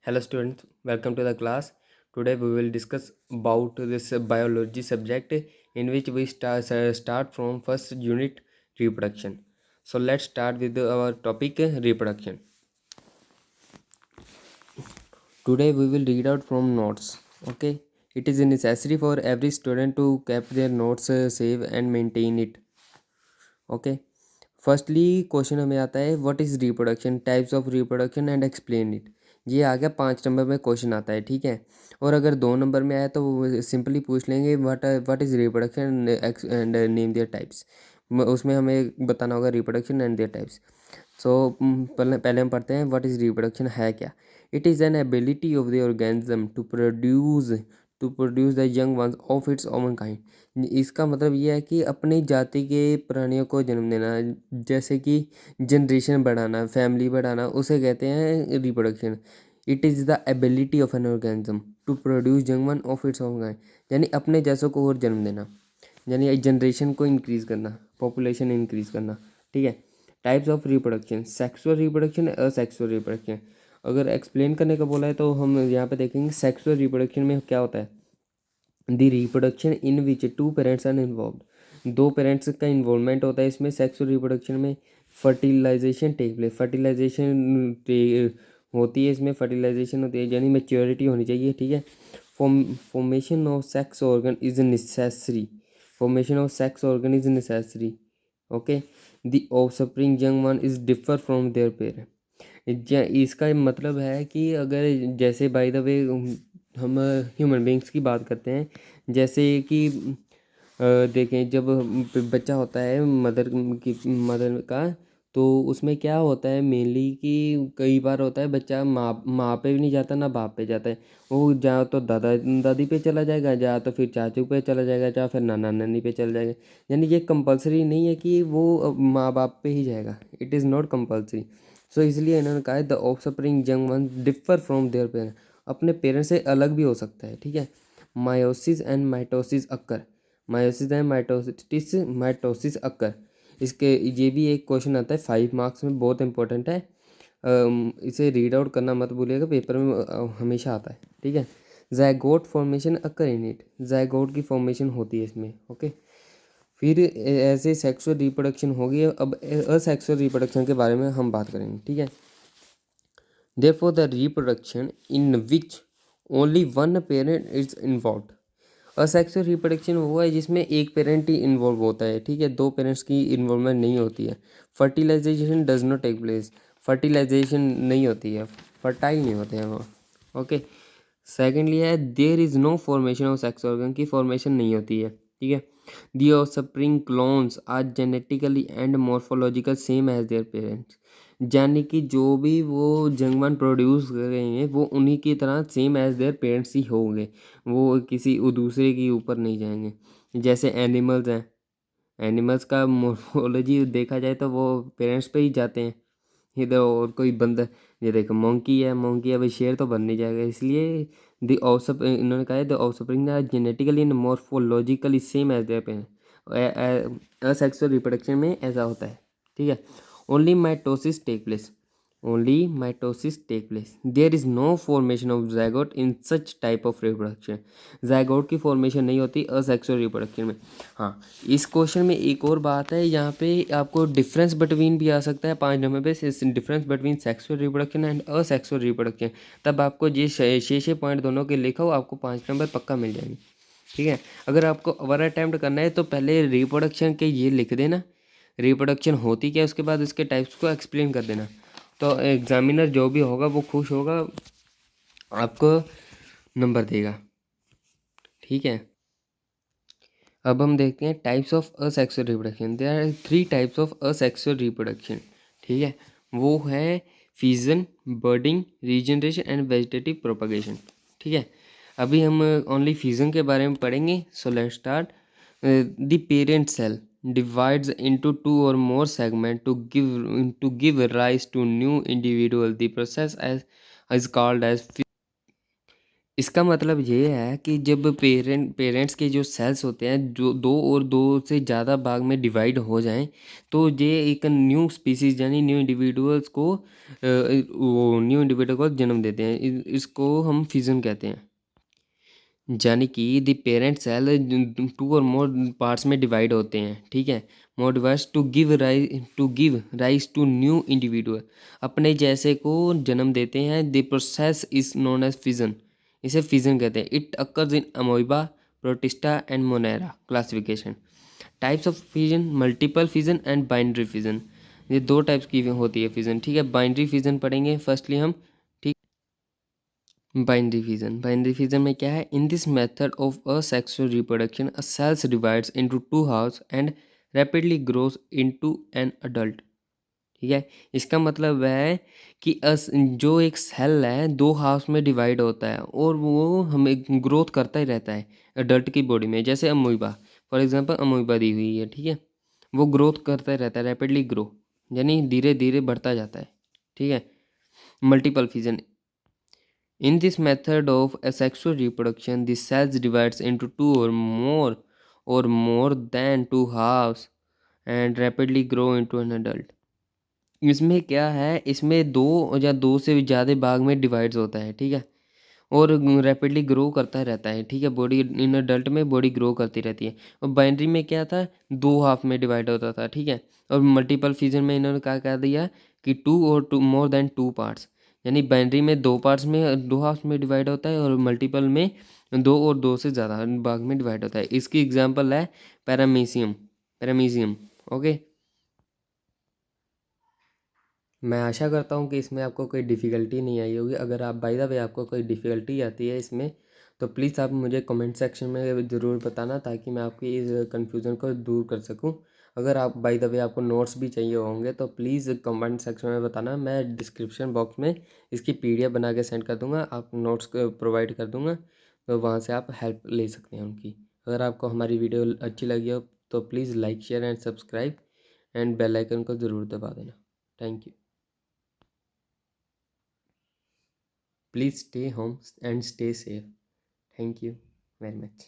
Hello students, welcome to the class. Today we will discuss about this biology subject in which we start from first unit reproduction. So let's start with our topic reproduction. Today we will read out from notes. Okay, it is necessary for every student to keep their notes save and maintain it. Okay. Firstly question हमें आता है what is reproduction, types of reproduction and explain it. ये आ गया 5 number में question आता है, ठीक है। और अगर 2 नंबर में आया तो वो सिंपली पूछ लेंगे what is reproduction and name their types. उसमें हमें बताना होगा reproduction and their types. So पहले हम पढ़ते हैं व्हाट इज़ रिप्रोडक्शन है क्या। It is an ability of the organism to produce the young ones of its own kind. इसका मतलब ये है कि अपनी जाति के प्राणियों को जन्म देना, जैसे कि जनरेशन बढ़ाना, फैमिली बढ़ाना, उसे कहते हैं reproduction. It is the ability of an organism to produce young one of its own kind, यानी अपने जैसों को और जन्म देना, यानी जनरेशन को इंक्रीज़ करना, पॉपुलेशन इंक्रीज़ करना, ठीक है। Types of reproduction, sexual reproduction, asexual reproduction. अगर एक्सप्लेन करने का बोला है तो हम यहाँ पे देखेंगे सेक्सुअल रिप्रोडक्शन में क्या होता है। The reproduction in which 2 parents are involve, 2 parents का इन्वॉल्वमेंट होता है इसमें सेक्सुअल रिप्रोडक्शन में। फर्टिलाइजेशन टेक प्लेस, फर्टिलाइजेशन होती है इसमें, फर्टिलाइजेशन होती है यानी मेच्योरिटी होनी चाहिए, ठीक है। Formation of sex organ is necessary, formation of sex organ is necessary. Okay, the offspring young one is differ from their parent. इसका मतलब है कि अगर जैसे बाय द वे हम ह्यूमन बींग्स की बात करते हैं, जैसे कि देखें जब बच्चा होता है मदर का, तो उसमें क्या होता है मेनली कि कई बार होता है बच्चा माँ पे भी नहीं जाता ना बाप पे जाता है। वो या तो दादा दादी पे चला जाएगा, या तो फिर चाचू पे चला जाएगा, या फिर नाना नानी पे चला जाएगा। यानी ये कंपलसरी नहीं है कि वो माँ बाप पे ही जाएगा, it is not compulsory. So इसलिए इन्होंने कहा है the offspring young one differ from their parent, अपने पेरेंट्स से अलग भी हो सकता है, ठीक है। Meiosis and mitosis occur, meiosis and mitosis occur. इसके ये भी एक क्वेश्चन आता है 5 मार्क्स में, बहुत इंपॉर्टेंट है। इसे रीड आउट करना मत भूलिएगा, पेपर में हमेशा आता है, ठीक है। Zygote formation occur in it, zygote की फॉर्मेशन होती है इसमें, ओके। फिर ऐसे सेक्सुअल रिप्रोडक्शन होगी। अब असेक्सुअल रिप्रोडक्शन के बारे में हम बात करेंगे, ठीक है। Therefore, the reproduction in which only one parent is involved. Asexual reproduction वो है जिसमें एक पेरेंट ही इन्वॉल्व होता है, ठीक है, 2 पेरेंट्स की इन्वॉल्वमेंट नहीं होती है। Fertilization does not take place, fertilization नहीं होती है, फर्टाइल नहीं होते हैं वो, ओके। सेकेंडली है there is no formation of sex organ, की फॉर्मेशन नहीं होती है, ठीक है। The offspring clones are genetically and morphological same as their parents, यानी कि जो भी वो जंगमन प्रोड्यूस कर रहे हैं वो उन्हीं की तरह सेम एज देयर पेरेंट्स ही होंगे, वो किसी दूसरे के ऊपर नहीं जाएंगे। जैसे एनिमल्स हैं, एनिमल्स का मॉर्फोलॉजी देखा जाए तो वो पेरेंट्स पे ही जाते हैं। इधर और कोई बंदा, ये देखो मंकी है, मंकी है भाई, शेर तो बन नहीं जाएगा। इसलिए द ऑफ इन्होंने कहा है the offspring are genetically and morphologically same as their parents. Asexual reproduction में ऐसा होता है, ठीक है। Only mitosis take place, only mitosis take place, there is no formation of zygote in such type of reproduction. Zygote की formation नहीं होती asexual reproduction में। हाँ, इस क्वेश्चन में एक और बात है, यहाँ पे आपको डिफरेंस बिटवीन भी आ सकता है 5 नंबर पे, difference between sexual reproduction and asexual reproduction. तब आपको ये 6 पॉइंट दोनों के लिखा हो, आपको 5 नंबर पक्का मिल जाएंगे, ठीक है। अगर आपको ओवर अटैम्प्ट करना है तो पहले रिप्रोडक्शन के ये लिख देना, रिप्रोडक्शन होती क्या, उसके बाद इसके टाइप्स को एक्सप्लेन कर देना। तो एग्जामिनर जो भी होगा वो खुश होगा, आपको नंबर देगा, ठीक है। अब हम देखते हैं types of asexual reproduction. There are 3 types of asexual reproduction, ठीक है। वो है fission, budding, regeneration and vegetative propagation, ठीक है। अभी हम ओनली फिजन के बारे में पढ़ेंगे। So let's start. The parent cell divides into 2 or more segments to give rise to new individual. The process is called as इसका मतलब ये है कि जब पेरेंट्स के जो सेल्स होते हैं जो दो और दो से ज़्यादा भाग में डिवाइड हो जाएं, तो ये एक न्यू स्पीसीज यानी न्यू इंडिविजुअल्स को वो न्यू इंडिविजुअल को जन्म देते हैं। इसको हम फिजन कहते हैं। यानी कि द पेरेंट सेल 2 और मोर पार्ट्स में डिवाइड होते हैं, ठीक है। More divides to give rise to new individual, अपने जैसे को जन्म देते हैं। The process is known as fission, इसे फिजन कहते हैं। It occurs in amoeba, protista and monera classification. Types of fission, multiple fission and binary fission. ये दो टाइप्स की होती है फिजन, ठीक है। बाइनरी फिजन पढ़ेंगे फर्स्टली हम, ठीक। बाइनरी फिजन में क्या है? In this method of asexual reproduction a cells divides into two halves and rapidly grows into an adult, ठीक है। इसका मतलब वह है कि जो एक सेल है दो हाउस में डिवाइड होता है और वो हमें ग्रोथ करता ही रहता है अडल्ट की बॉडी में। जैसे अमोइबा, फॉर एग्जांपल अमोइबा दी हुई है, ठीक है। वो ग्रोथ करता ही रहता है, रैपिडली ग्रो यानी धीरे धीरे बढ़ता जाता है, ठीक है। Multiple fission, in this method of asexual reproduction, the cells divides into two or more than two halves and rapidly grow into an adult. इसमें क्या है? इसमें दो या दो से भी ज़्यादा भाग में डिवाइड्स होता है, ठीक है। और रैपिडली ग्रो करता रहता है, ठीक है। बॉडी इन अडल्ट में बॉडी ग्रो करती रहती है। और बाइनरी में क्या था? दो हाफ में डिवाइड होता था, ठीक है। और मल्टीपल फिजन में इन्होंने क्या कह दिया कि two more than two parts, यानी बाइनरी में दो पार्ट्स में दो हाफ में डिवाइड होता है और मल्टीपल में दो और दो से ज़्यादा भाग में डिवाइड होता है। इसकी एग्जाम्पल है पैरामीशियम। ओके। मैं आशा करता हूँ कि इसमें आपको कोई डिफ़िकल्टी नहीं आई होगी। अगर आप बाय द वे आपको कोई डिफ़िकल्टी आती है इसमें, तो प्लीज़ आप मुझे कमेंट सेक्शन में ज़रूर बताना, ताकि मैं आपकी इस कन्फ्यूज़न को दूर कर सकूँ। अगर आप बाय द वे आपको नोट्स भी चाहिए होंगे तो प्लीज़ कमेंट सेक्शन में बताना। मैं डिस्क्रिप्शन बॉक्स में इसकी पीडीएफ बना के सेंड कर दूँगा, आप नोट्स को प्रोवाइड कर दूँगा, तो वहाँ से आप हेल्प ले सकते हैं उनकी। अगर आपको हमारी वीडियो अच्छी लगी हो तो please like, share and subscribe and bell icon को ज़रूर दबा देना। Thank you. Please stay home and stay safe. Thank you very much.